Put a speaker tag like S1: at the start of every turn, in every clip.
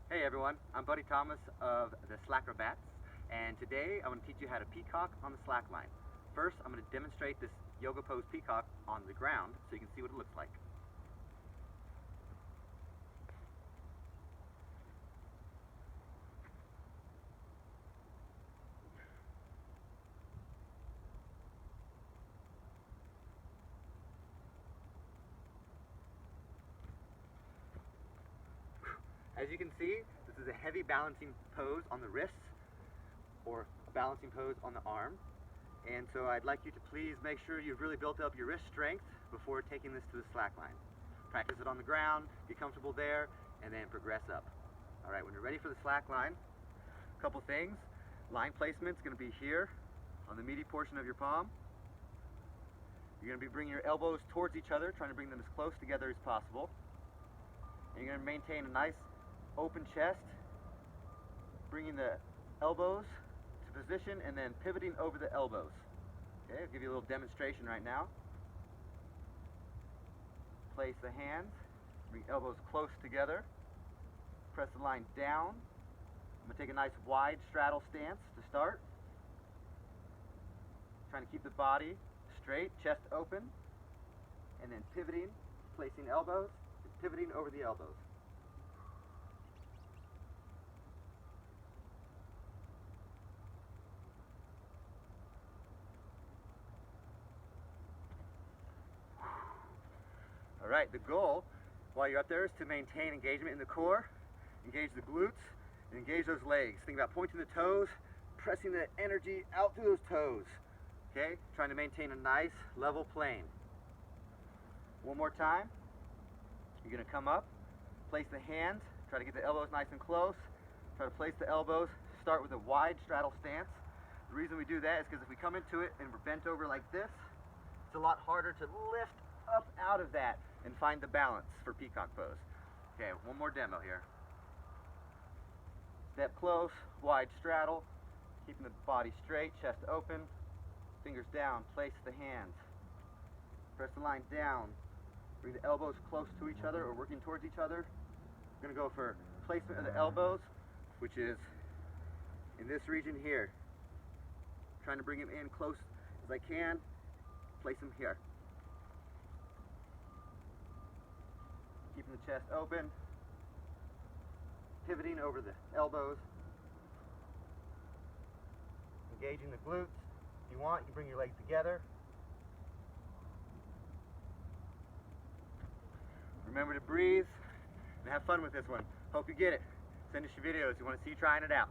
S1: Hey everyone, I'm Buddy Thomas of the SLACKROBATS, and today I'm going to teach you how to peacock on the slackline. First, I'm going to demonstrate this yoga pose peacock on the ground so you can see what it looks like. As you can see, this is a heavy balancing pose on the wrists or a balancing pose on the arm. And so I'd like you to please make sure you've really built up your wrist strength before taking this to the slackline. Practice it on the ground, be comfortable there, and then progress up. All right, when you're ready for the slackline, a couple things. Line placement is going to be here on the meaty portion of your palm. You're going to be bringing your elbows towards each other, trying to bring them as close together as possible. And you're going to maintain a nice open chest, bringing the elbows to position and then pivoting over the elbows. Okay, I'll give you a little demonstration right now. Place the hands, bring elbows close together, press the line down. I'm going to take a nice wide straddle stance to start. Trying to keep the body straight, chest open, and then pivoting, placing elbows, and pivoting over the elbows. All right, the goal while you're up there is to maintain engagement in the core, engage the glutes, and engage those legs. Think about pointing the toes, pressing the energy out through those toes. Okay, trying to maintain a nice level plane. One more time. You're going to come up, place the hands, try to get the elbows nice and close. Try to place the elbows, start with a wide straddle stance. The reason we do that is because if we come into it and we're bent over like this, it's a lot harder to lift up out of that and find the balance for peacock pose. Okay, one more demo here. Step close, wide straddle, keeping the body straight, chest open, fingers down, place the hands. Press the line down, bring the elbows close to each other or working towards each other. We're going to go for placement of the elbows, which is in this region here. Trying to bring them in close as I can, place them here. Keeping the chest open, pivoting over the elbows, engaging the glutes. If you want, you bring your legs together. Remember to breathe and have fun with this one. Hope you get it. Send us your videos. We want to see you trying it out.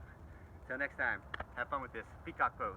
S1: Until next time, have fun with this peacock pose.